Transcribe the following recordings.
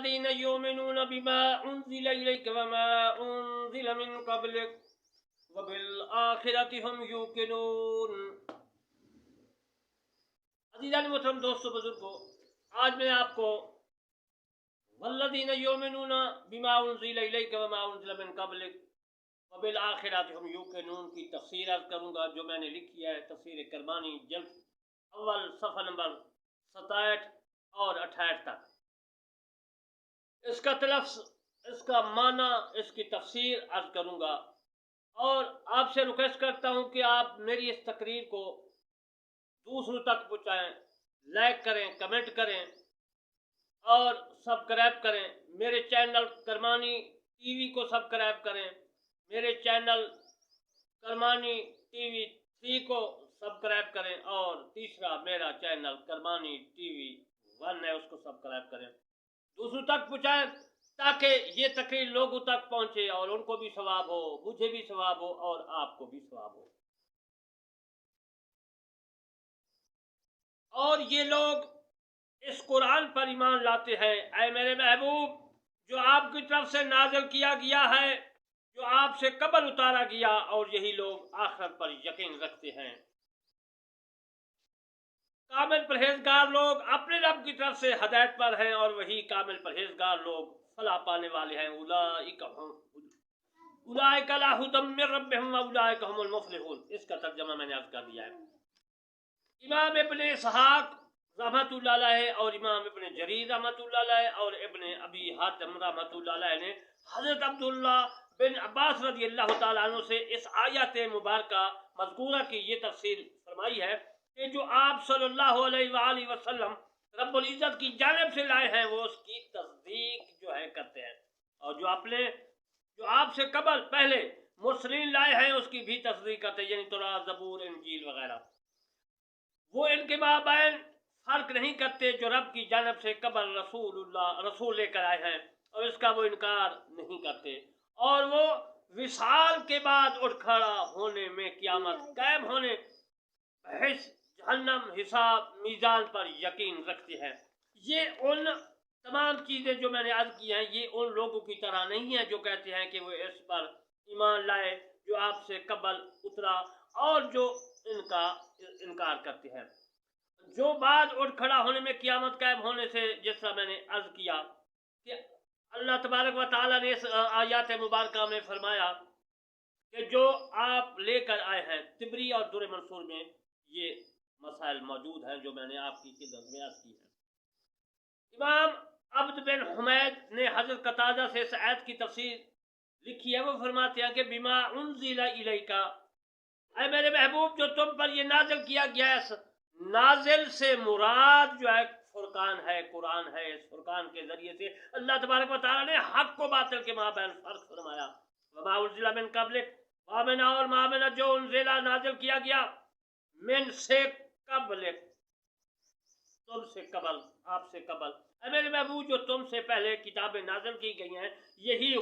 والذین یؤمنون بما انزل الیک وما انزل من قبلک وبالآخرۃ هم یوقنون۔ عزیزان محترم دوستو بزرگو، آج میں آپ کو والذین یؤمنون بما انزل الیک وما انزل من قبلک وبالآخرۃ هم یوقنون کی تفسیر عرض کروں گا، جو میں نے لکھی ہے تفسیر کرمانی جلد اول صفحہ نمبر 67 اور 68 تک۔ اس کا تلفظ، اس کا معنی، اس کی تفسیر عرض کروں گا، اور آپ سے ریکویسٹ کرتا ہوں کہ آپ میری اس تقریر کو دوسروں تک پہنچائیں، لائک کریں، کمنٹ کریں اور سبسکرائب کریں۔ میرے چینل کرمانی ٹی وی کو سبسکرائب کریں، میرے چینل کرمانی ٹی وی 3 کو سبسکرائب کریں، اور تیسرا میرا چینل کرمانی ٹی وی 1 ہے، اس کو سبسکرائب کریں۔ دوسروں تک پہنچائیں تاکہ یہ تقریر لوگوں تک پہنچے اور ان کو بھی ثواب ہو، مجھے بھی ثواب ہو اور آپ کو بھی ثواب ہو۔ اور یہ لوگ اس قرآن پر ایمان لاتے ہیں، اے میرے محبوب، جو آپ کی طرف سے نازل کیا گیا ہے، جو آپ سے قبل اتارا گیا، اور یہی لوگ آخرت پر یقین رکھتے ہیں۔ کامل پرہیزگار لوگ اپنے رب کی طرف سے ہدایت پر ہیں، اور وہی کامل پرہیزگار لوگ فلاح پانے والے ہیں۔ اولئک علی ھدی من ربہم واولئک ھم المفلحون۔ اس کا ترجمہ میں نے عرض کر دیا ہے۔ امام ابن اسحاق رحمۃ اللہ علیہ اور امام ابن جریر رحمۃ اللہ علیہ اور ابن ابی حاتم رحمۃ اللہ علیہ نے حضرت عبداللہ بن عباس رضی اللہ تعالیٰ عنہ سے اس آیت مبارکہ مذکورہ کی یہ تفسیر فرمائی ہے کہ جو آپ صلی اللہ علیہ وآلہ وسلم رب العزت کی جانب سے لائے ہیں، وہ اس کی تصدیق جو ہے کرتے ہیں، اور جو آپ سے قبل پہلے مرسلین لائے ہیں اس کی بھی تصدیق کرتے ہیں، یعنی تورات، زبور، انجیل وغیرہ۔ وہ ان کے مابین فرق نہیں کرتے جو رب کی جانب سے قبل رسول لے کر آئے ہیں، اور اس کا وہ انکار نہیں کرتے، اور وہ وصال کے بعد اٹھ کھڑا ہونے میں، قیامت قائم ہونے، بحث، جہنم، حساب، میزان پر یقین رکھتے ہیں۔ یہ ان تمام چیزیں جو میں نے عرض کی ہیں، یہ ان لوگوں کی طرح نہیں ہیں جو کہتے ہیں کہ وہ اس پر ایمان لائے جو آپ سے قبل اترا، اور جو ان کا انکار کرتے ہیں۔ جو بعد اٹھ کھڑا ہونے میں، قیامت قائم ہونے سے، جس طرح میں نے عرض کیا کہ اللہ تبارک و تعالیٰ نے اس آیات مبارکہ میں فرمایا کہ جو آپ لے کر آئے ہیں، طبری اور در منصور میں یہ مسائل موجود ہیں جو میں نے آپ کی خدمت میں عرض کی ہیں۔ امام عبد بن حمید نے حضرت قتادہ سے اس آیت کی تفسیر لکھی ہے، وہ فرماتے ہیں کہ بما انزل الیک، اے میرے محبوب، جو تم پر یہ نازل کیا گیا ہے، نازل سے مراد جو ہے فرقان ہے، قرآن ہے۔ اس فرقان کے ذریعے سے اللہ تبارک و تعالیٰ نے حق و باطل کے مابین فرق فرمایا۔ وما انزل من قبلک، مامنا اور مامنا جو انزلہ نازل کیا گیا، من سے قبلک، تم سے قبل، آپ سے قبل، اے میرے محبوب، جو تم سے پہلے کتابیں نازل کی گئی ہیں، یہی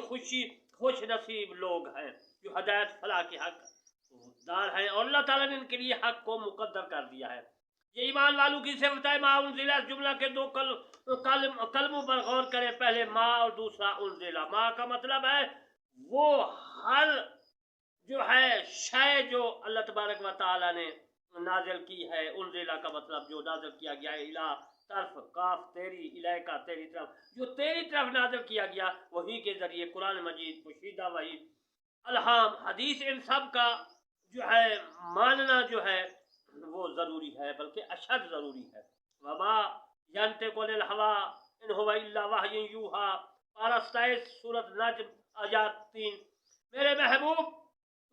خوش نصیب لوگ ہیں جو ہدایت فلاح کے حق دار ہیں، اور اللہ تعالیٰ نے ان کے لیے حق کو مقدر کر دیا ہے۔ یہ ایمان والوں کی صفت ہے۔ ما انزلہ، اس جملہ کے دو کلموں پر غور کریں، پہلے ما اور دوسرا انزلہ۔ ما کا مطلب ہے وہ ہر جو ہے شے جو اللہ تبارک و تعالیٰ نے نازل کی ہے۔ انزلہ کا مطلب جو نازل کیا گیا ہے، الہ طرف، کاف تیری، الیکا تیری طرف، جو تیری طرف نازل کیا گیا، وہی کے ذریعے قرآن مجید، پوشیدہ وحی، الہام، حدیث، ان سب کا جو ہے ماننا جو ہے وہ ضروری ہے، بلکہ اشد ضروری ہے۔ وما ینطق عن الہوی ان هو الا وحی یوحی، پارہ 27 سورۃ نجم آیات 3۔ میرے محبوب،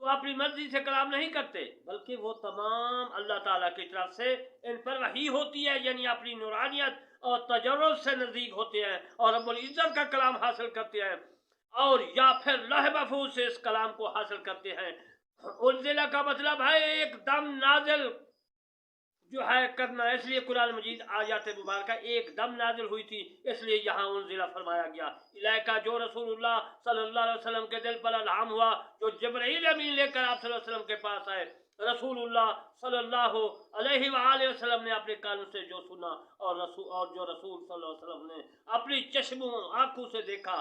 تو اپنی مرضی سے کلام نہیں کرتے، بلکہ وہ تمام اللہ تعالیٰ کی طرف سے ان پر وحی ہوتی ہے، یعنی اپنی نورانیت اور تجرب سے نزدیک ہوتے ہیں اور رب العزت کا کلام حاصل کرتے ہیں، اور یا پھر لوح محفوظ سے اس کلام کو حاصل کرتے ہیں۔ انزلہ کا مطلب ہے ایک دم نازل جو ہے کرنا، اس لیے قرآن مجید آیات مبارکہ ایک دم نازل ہوئی تھی، اس لیے یہاں انزلہ فرمایا گیا۔ الیکا، جو رسول اللہ صلی اللہ علیہ وسلم کے دل پر الہام ہوا، جو جبرائیل امین لے کر آپ صلی اللہ علیہ وسلم کے پاس آئے، रसूलुल्लाह सल्लल्लाहु अलैहि वसल्लम ने अपने कानों से जो सुना और जो रसूल सल्लल्लाहु अलैहि वसल्लम ने अपनी चश्मों आंखों से देखा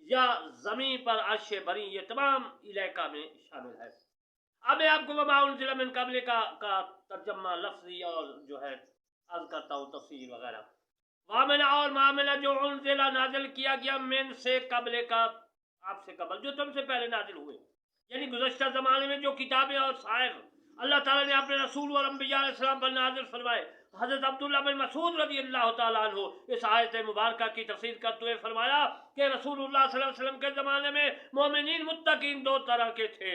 या जमीन पर अर्श बरी, ये तमाम इलाका में शामिल है। अब मैं आपको वमा मिन कबल का तर्जमा लफ्जी और जो है अर्ज करता हूँ तफसीर वगैरह। वामना और मामला जो उनजिला नाजिल किया गया मिन से कबल का, आपसे कबल जो तुमसे पहले नाजिल हुए, यानी गुज़श्ता ज़माने में जो किताबें और साहिब अल्लाह ताला ने अपने रसूल और अंबिया अलैहिस्सलाम पर नाजिल फरमाए। हज़रत अब्दुल्लाह बिन मसूद रज़ी अल्लाह ताला अन्हु इस आयत मुबारका की तफसीर करते हुए फरमाया कि रसूलुल्लाह सल्लल्लाहु अलैहि वसल्लम के ज़माने में मोमिनीन मुत्तकीन दो तरह के थे।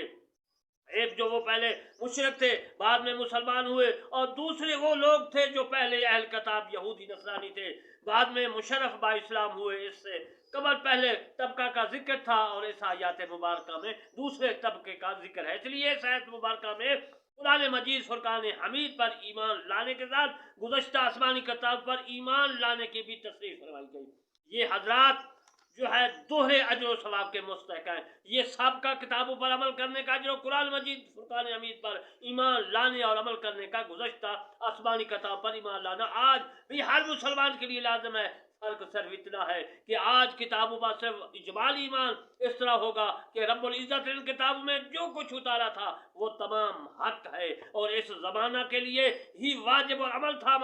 एक जो वो पहले मुशरिक थे बाद में मुसलमान हुए, और दूसरे वो लोग थे जो पहले अहल किताब यहूदी नसरानी थे बाद में मुशर्रफ बा इस्लाम हुए। इससे कबल पहले तबका का जिक्र था और इस आयत मुबारका में दूसरे तबके का जिक्र है। इसलिए इस आयत मुबारका में कुरान मजीद फुरकान हमीद पर ईमान लाने के साथ गुज़श्ता आसमानी किताब पर ईमान लाने की भी तस्रीफ फरमाई गई। ये हजरात जो है दोहरे अजर सवाब के मुस्तहक हैं। ये सबका किताबों पर अमल करने का अजर, कुरान मजीद फुरकान हमीद पर ईमान लाने और अमल करने का गुज़श्ता आसमानी किताब पर ईमान लाना आज भी हर मुसलमान के लिए लाजम है। फर्क सिर्फ इतना है कि आज किताबों पर सिर्फ इजमाली ईमान इस तरह होगा कि रब्बुल इज्जत इन किताबों में जो कुछ उतारा था वो तमाम हक है और इस ज़माना के लिए ही वाजिब और अमल था,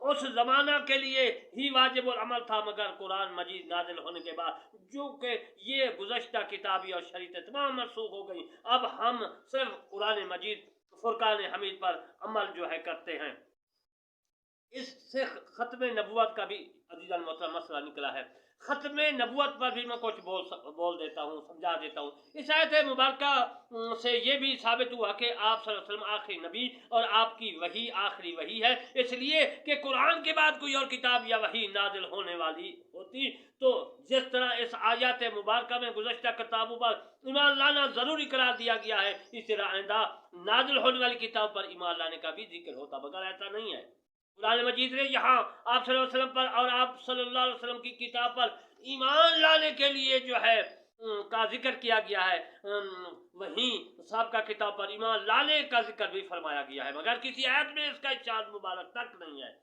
उस ज़माना के लिए ही वाजिब और अमल था। मगर कुरान मजीद नाजिल होने के बाद जो कि ये गुज़श्ता किताबी और शरीयत तमाम मनसूख हो गई, अब हम सिर्फ कुरान मजीद फुरकान हमीद पर अमल जो है करते हैं। इससे ख़त्म नबुवत का भी अज़ीज़ान मोहतरम मसला निकला है। ख़त्म नबुवत पर भी मैं कुछ बोल देता हूँ, समझा देता हूँ। इस आयत मुबारका से ये भी साबित हुआ कि आप सल्लल्लाहु अलैहि वसल्लम आखिरी नबी और आपकी वही आखिरी वही है, इसलिए कि कुरान के बाद कोई और किताब या वही नाजिल होने वाली होती तो जिस तरह इस आयत मुबारका में गुज़श्ता किताबों पर ईमान लाना ज़रूरी करार दिया गया है, इस तरह आइंदा नाजिल होने वाली किताब पर ईमान लाने का भी जिक्र होता, मगर ऐसा नहीं है। कुरान मजीद ने यहाँ आप सल्लल्लाहु अलैहि वसल्लम पर और आप सल्लल्लाहु अलैहि वसल्लम की किताब पर ईमान लाने के लिए जो है का जिक्र किया गया है, वहीं सबका किताब पर ईमान लाने का जिक्र भी फरमाया गया है, मगर किसी आयत में इसका इशारा मुबारक तक नहीं है।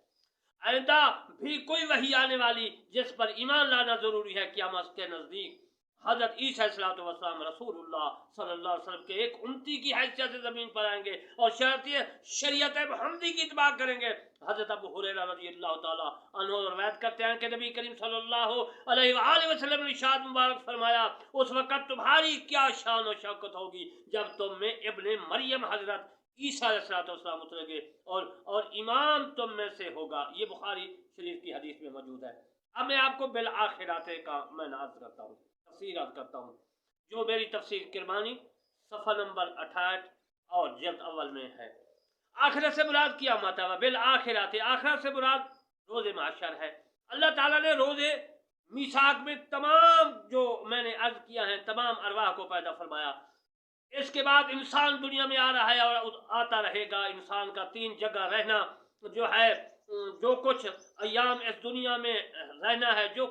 आइंदा भी कोई वही आने वाली जिस पर ईमान लाना जरूरी है। क़यामत के नज़दीक हज़रत ईसा अलैहिस्सलाम रसूलुल्लाह सल्लल्लाहु अलैहि वसल्लम के एक उम्मती की हैसियत से ज़मीन पर आएंगे और शरीयत मुहम्मदी की इत्बा करेंगे। हज़रत अबू हुरैरा रज़ियल्लाहु ताला अन्हु रवायत करते हैं कि नबी करीम सल्लल्लाहु अलैहि वसल्लम ने इरशाद मुबारक फरमाया, उस वक़्त तुम्हारी क्या शान और शौकत होगी जब तुम में इब्ने मरियम हज़रत ईसा अलैहिस्सलाम उतरेंगे और इमाम तुम में से होगा। ये बुखारी शरीफ की हदीस में मौजूद है। अब मैं आपको बिल आखिरात का मैं अर्ज करता हूँ, तफसीर अर्ज करता हूँ, जो मेरी तफसीर किरमानी सफ़ा नंबर 68 और जल्द अव्वल में है। आखिरत से मुराद क़यामत है, बिल आखिरात, आखिरत से मुराद रोज़े महशर है। अल्लाह ताला ने रोज़े मीसाक में तमाम जो मैंने अर्ज किया है तमाम अरवाह को पैदा फरमाया। इसके बाद इंसान दुनिया में आ रहा है और आता रहेगा। इंसान का 3 जगह रहना जो है, जो कुछ अयाम इस दुनिया में रहना है, जो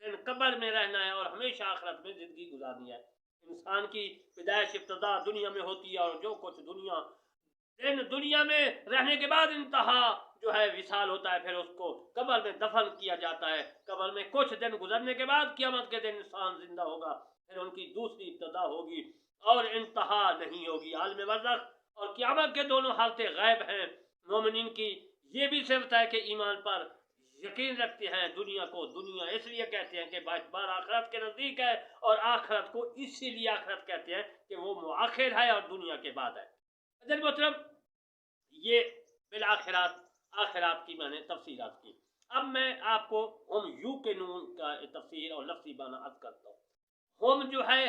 दिन कब्र में रहना है और हमेशा आखिरत में ज़िंदगी गुजारनी है। इंसान की पैदाइश इब्तिदा दुनिया में होती है और जो कुछ दुनिया में रहने के बाद इंतहा जो है विसाल होता है, फिर उसको कब्र में दफन किया जाता है। कब्र में कुछ दिन गुजरने के बाद क़यामत के दिन इंसान जिंदा होगा, फिर उनकी दूसरी इब्तिदा होगी और इंतहा नहीं होगी। आलम बरज़ख और क़यामत के दोनों हालतें गैब हैं। मोमिनीन की ये भी सिफत है कि ईमान पर यकीन रखते हैं। दुनिया को दुनिया इसलिए कहते हैं कि बार आखिरत के नज़दीक है, और आखिरत को इसीलिए आखिरत कहते हैं कि वो मुआखिर है और दुनिया के बाद है। मतलब ये बिल आखिरात की मैंने तफसीरात की। अब मैं आपको हम यू के नून का तफसीर और लफ्ज़ी माना अर्ज करता हूँ। हम जो है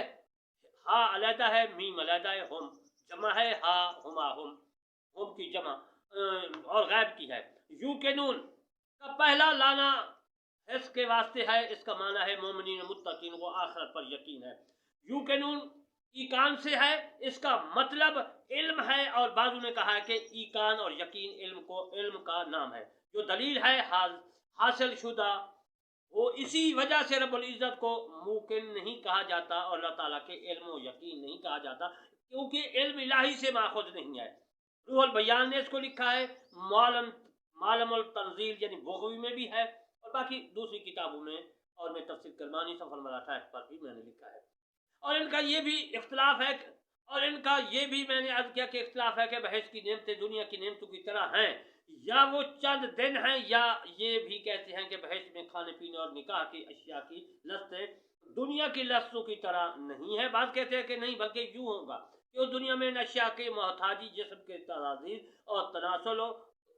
हा अलहदा है, मीम अलहदा है, हम जमा है, हा हुमा हम की जमा और गैब की है। यू के नून का पहला लाना इसके वास्ते है, इसका माना है मोमिनीन मुत्तकीन को आखिरत पर यकीन है। यू के नून ईकान से है, इसका मतलब इल्म है, और बाजू ने कहा है कि ईकान और यकीन इल्म का नाम है। जो दलील है हासिल शुदा, वो इसी वजह से रब्बुल इज़्ज़त को मुमकिन नहीं कहा जाता और अल्लाह ताला के इल्म और यकीन नहीं कहा जाता, क्योंकि इल्म इलाही से माखुद नहीं है। रूहुल बयान ने इसको लिखा है, मालमुल तंजील यानी बगवी में भी है, और बाकी दूसरी किताबों में, और मैं तफसीर करमानी सफ़र नंबर 28 पर भी मैंने लिखा है। और इनका ये भी इख्तलाफ है, और इनका ये भी मैंने अर्ज किया कि इख्तलाफ है कि बहस की नेमतें दुनिया की नेमतों की तरह हैं, या वो चंद दिन हैं, या ये भी कहते हैं कि बहस में खाने पीने और निकाह की अशिया की लस्तें दुनिया की लफ्ज़ों की तरह नहीं है। बात कहते हैं कि नहीं, बल्कि यूँ होगा कि उस दुनिया में इन अशिया की मोहताजी जिस्म के तनाज़ीर और तनासुल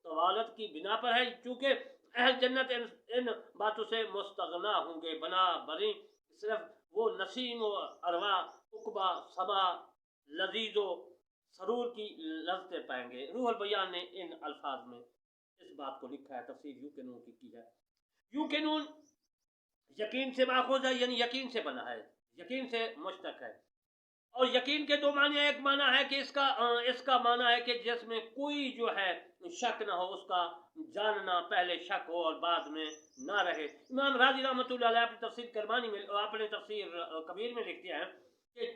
तवालत की बिना पर है, चूँकि अहल जन्नत इन बातों से मुस्तगना होंगे, बना बरी सिर्फ वो नसीम व अरवा उकबा सबा लजीज़ो सरूर की लज्जतें पाएंगे। रूहुल बयान ने इन अल्फाज में इस बात को लिखा है, तफसीर यूकेनून की है। यूकेनून यकीन से माखूज है, यानी यकीन से बना है, यकीन से मुश्तक है। और यकीन के दो माने, एक माना है कि इसका माना है कि जिसमें कोई जो है शक ना हो, उसका जानना पहले शक हो और बाद में ना रहे। इमाम राजी रहमतुल्लाह अलैह अपनी तफसीर करमानी में, अपने तफसीर कबीर में लिखते हैं कि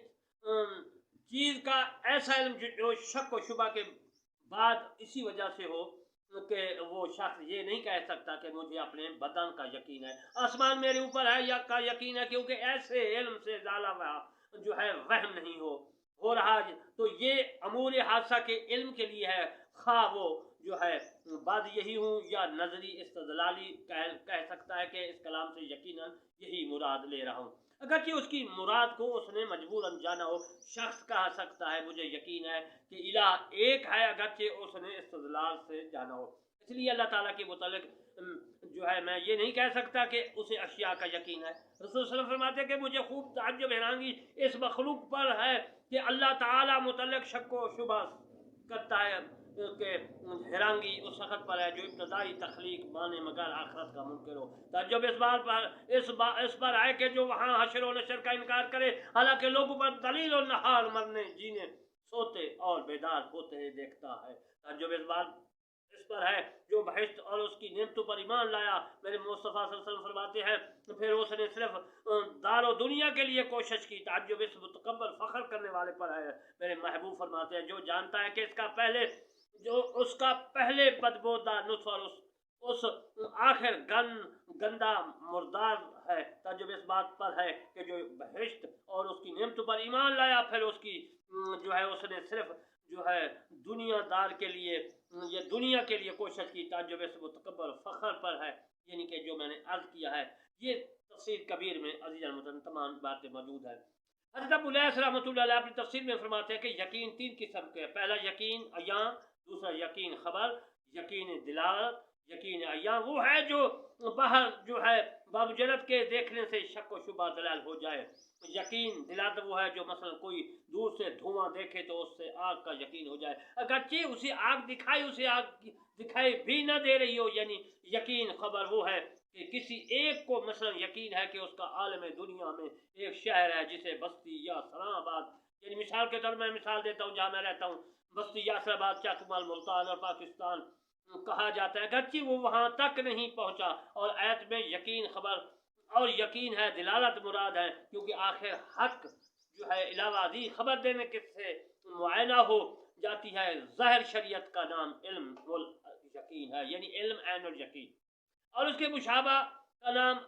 चीज़ का ऐसा इल्म जो शक व शुबा के बाद इसी वजह से हो कि वो शख्स ये नहीं कह सकता कि मुझे अपने बदन का यकीन है, आसमान मेरे ऊपर है या का यकीन है, क्योंकि ऐसे इल्म से ज़्यादा जो है वहम नहीं हो रहा। तो ये अमूर हादसा के इल्म के लिए है, खा वो जो है बाद यही हूँ या नजरी इस्तदलाली कह सकता है कि इस कलाम से यकीनन यही मुराद ले रहा हूँ, अगरचे उसकी मुराद को उसने मजबूरन जाना हो। शख्स कह सकता है मुझे यकीन है कि इलाह एक है, अगरचे उसने इस्तदलाल से जाना हो। इसलिए अल्लाह ताला के मुतालिक जो है मैं ये नहीं कह सकता कि उसे अशिया का यकीन है। रसूल सल्लल्लाहु अलैहि वसल्लम फरमाते हैं कि मुझे खूब ताज्जुब हैरानी इस मखलूक पर है कि अल्लाह ताला मुतल्लिक शक व शुबा करता है कि हैरानगी उस वक़्त पर है जो इब्तदाई तख्लीक माने मगर आखिरत का मुनकिर हो। ताज्जुब इस पर है कि जो वहाँ हश्र व नशर का इनकार करे, हालांकि लोगों पर दलील और नहार मरने जीने सोते और बेदार होते ही देखता है। ताज्जुब इस पर है जो बहिश्त और उसकी नेमतों पर ईमान लाया। मेरे मुस्तफ़ा सल्लल्लाहु अलैहि वसल्लम फरमाते हैं फिर उसने सिर्फ दारो दुनिया के लिए कोशिश की। ताज्जुब इस मुतकब्बर फ़ख्र करने वाले पर है। मेरे महबूब फरमाते हैं जो जानता है कि उसका पहले बदबूदार नुत्फ़ा और उस आखिर गंदा मुर्दार है। ताज्जुब इस बात पर है कि जो बहिश्त और उसकी नेमतों पर ईमान लाया, फिर उसकी जो है उसने सिर्फ जो है दुनिया के लिए कोशिश की। ताज्जुब इस मुतकब्बर फ़ख्र पर है, यानी कि जो मैंने अर्ज़ किया है, ये तफसीर कबीर में अज़ीज़ अल-मुहतरम तमाम बातें मौजूद है। हज़रत अबू लैस रहमतुल्लाह अलैह अपनी तफसीर में फरमाते हैं कि यकीन 3 किस्म के हैं। पहला यकीन अयां, दूसरा यकीन खबर, यकीन दिलालत। यकीन अयां वो है जो बाहर जो है बामुजरद के देखने से शक व शुबा दलाल हो जाए। यकीन दिलालत वो है जो मसलन कोई दूर से धुआं देखे तो उससे आग का यकीन हो जाए, अगरचे उसे आग दिखाई भी न दे रही हो। यानी यकीन खबर वो है कि किसी एक को मसलन यकीन है कि उसका आलम दुनिया में एक शहर है जिसे बस्ती या सलामाबाद, यानी मिसाल के तौर मैं मिसाल देता हूँ जहाँ मैं रहता हूँ, बस्ती यासराबाद चाकुमाल मुल्तान और पाकिस्तान कहा जाता है, अगरचे वो वहाँ तक नहीं पहुँचा। और आयत में यकीन खबर और यकीन है दिलालत मुराद है, क्योंकि आखिर हक जो है इलावाजी खबर देने के से मुआयना हो जाती है। ज़ाहिर शरीयत का नाम इल्म यकीन है, यानी इल्म ऐनुल यकीन, और उसके मुशाबा का नाम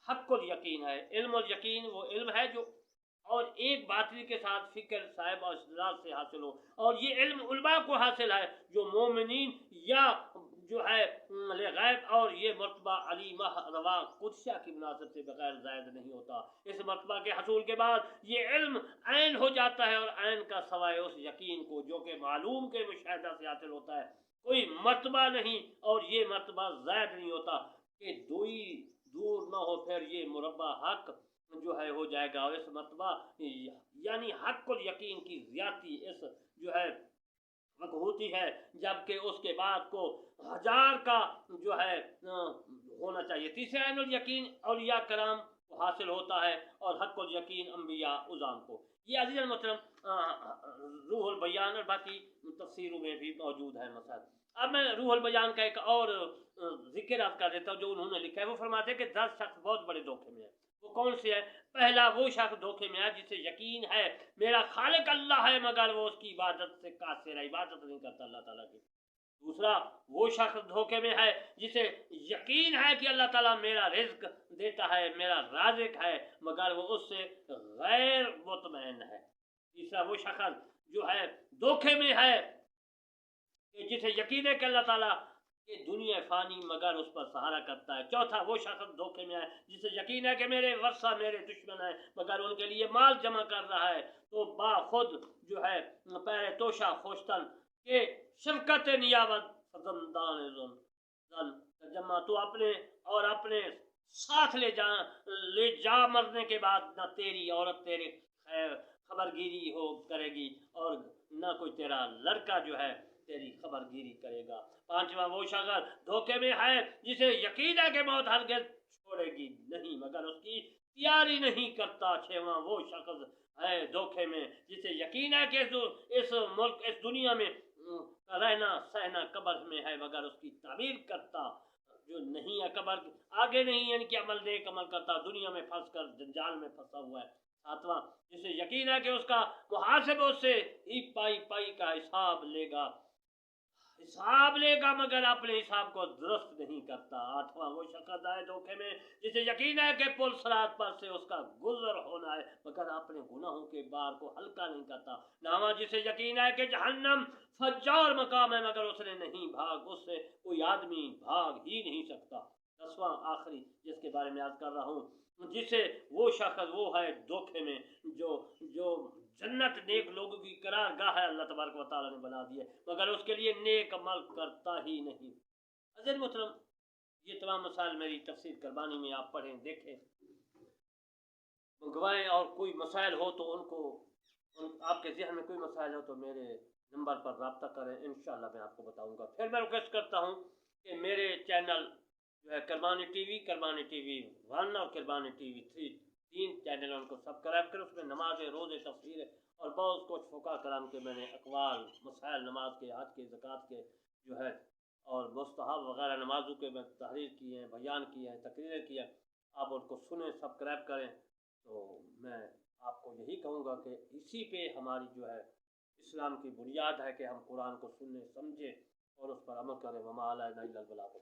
हक़्क़ुल यकीन है। इल्म और यकीन वो इल्म है जो और एक बातरी के साथ फिक्र साहिब और इस्तिदलाल से हासिल हो, और ये इल्म उलमा को हासिल है जो मोमिनीन या जो है गैब, और ये मर्तबा अली रवा कुदसिया की मुनासिब से बगैर ज़ायद नहीं होता। इस मर्तबा के हसूल के बाद ये इल्म ऐन हो जाता है, और ऐन का सवाए उस यकीन को जो कि मालूम के मुशाहिदा से हासिल होता है कोई मर्तबा नहीं, और ये मर्तबा ज़ायद नहीं होता कि दूई दूर न हो, फिर ये मुरब्बा हक जो है हो जाएगा। और इस मर्तबा यानी हक़्क़ुल यकीन की ज़्यादती इस जो है वक्त होती है, जबकि उसके बाद को 1000 का जो है होना चाहिए। तीसरा ऐनुल यकीन औलिया कराम को हासिल होता है, और हक़्क़ुल यकीन अंबिया उज़ाम को। ये अज़ीज़ अल-मुहतरम रूहुल बयान और बाकी तफसीरों में भी मौजूद है मसाइल। अब मैं रूहुल बयान का एक और ज़िक्र कर देता हूँ जो उन्होंने लिखा है। वो फरमाते हैं कि 10 शख्स बहुत बड़े धोखे में है। وہ کون سے ہے؟ پہلا وہ شخص دھوکے میں ہے جسے یقین ہے میرا خالق اللہ ہے، مگر وہ اس کی عبادت سے قاصر ہے، عبادت نہیں کرتا اللہ تعالیٰ کی۔ دوسرا وہ شخص دھوکے میں ہے جسے یقین ہے کہ اللہ تعالیٰ میرا رزق دیتا ہے، میرا رازق ہے، مگر وہ اس سے غیر مطمئن ہے۔ تیسرا وہ شخص جو ہے دھوکے میں ہے کہ جسے یقین ہے کہ اللہ تعالیٰ کہ دنیا فانی مگر اس پر سہارا کرتا ہے۔ چوتھا وہ شخص دھوکے میں ہے جسے یقین ہے کہ میرے ورثہ میرے دشمن ہیں، مگر ان کے لیے مال جمع کر رہا ہے، تو با خود جو ہے پیر توشہ خوشتن کہ شفقت نیابت فزندان زن جمع تو اپنے اور اپنے ساتھ لے جا مرنے کے بعد نہ تیری عورت تیرے خبرگیری ہو کرے گی اور نہ کوئی تیرا لڑکا جو ہے تیری خبرگیری کرے گا۔ پانچواں وہ شخص دھوکے میں ہے جسے یقین ہے کہ موت ہرگز چھوڑے گی نہیں مگر اس کی تیاری نہیں کرتا۔ چھواں وہ شخص ہے دھوکے میں جسے یقین ہے کہ اس ملک اس دنیا میں رہنا سہنا قبر میں ہے مگر اس کی تعمیر کرتا جو نہیں ہے، قبر آگے نہیں ہے، کہ عمل نیک عمل کرتا دنیا میں پھنس کر جنجال میں پھنسا ہوا ہے۔ ساتواں جسے یقین ہے کہ اس کا محاسب اس سے ہی پائی پائی کا حساب لے گا مگر اپنے حساب کو درست نہیں کرتا۔ آٹھواں وہ شخص ہے دھوکے میں جسے یقین ہے کہ پل صراط پر سے اس کا گزر ہونا ہے مگر اپنے گناہوں کے بار کو ہلکا نہیں کرتا۔ نواں جسے یقین ہے کہ جہنم فجار مقام ہے مگر اس نے نہیں اس سے کوئی آدمی بھاگ ہی نہیں سکتا۔ دسواں آخری جس کے بارے میں عرض کر رہا ہوں جسے وہ شخص وہ ہے دھوکے میں جو جنت نیک لوگوں کی قرار گاہ ہے اللہ تبارک و تعالیٰ نے بنا دی ہے مگر اس کے لیے نیک عمل کرتا ہی نہیں۔ عزیز محترم، یہ تمام مسائل میری تفسیر کربانی میں آپ پڑھیں دیکھیں منگوائیں، اور کوئی مسائل ہو تو آپ کے ذہن میں کوئی مسائل ہو تو میرے نمبر پر رابطہ کریں، انشاءاللہ میں آپ کو بتاؤں گا۔ پھر میں ریکویسٹ کرتا ہوں کہ میرے چینل جو ہے کربانی ٹی وی 1 اور کربانی ٹی وی 3 تین چینل ان کو سبسکرائب کریں، اس میں نماز روزے تفسیر اور بہت کچھ فقہ کرام کے میں نے اقوال مسائل نماز کے حج کے زکوٰۃ کے جو ہے اور مستحب وغیرہ نمازوں کے میں تحریر کی ہیں، بیان کی ہیں، تقریریں کی ہیں، آپ ان کو سنیں سبسکرائب کریں۔ تو میں آپ کو یہی کہوں گا کہ اسی پہ ہماری جو ہے اسلام کی بنیاد ہے کہ ہم قرآن کو سنیں سمجھیں اور اس پر عمل کریں۔ وما علینا الا البلاغ۔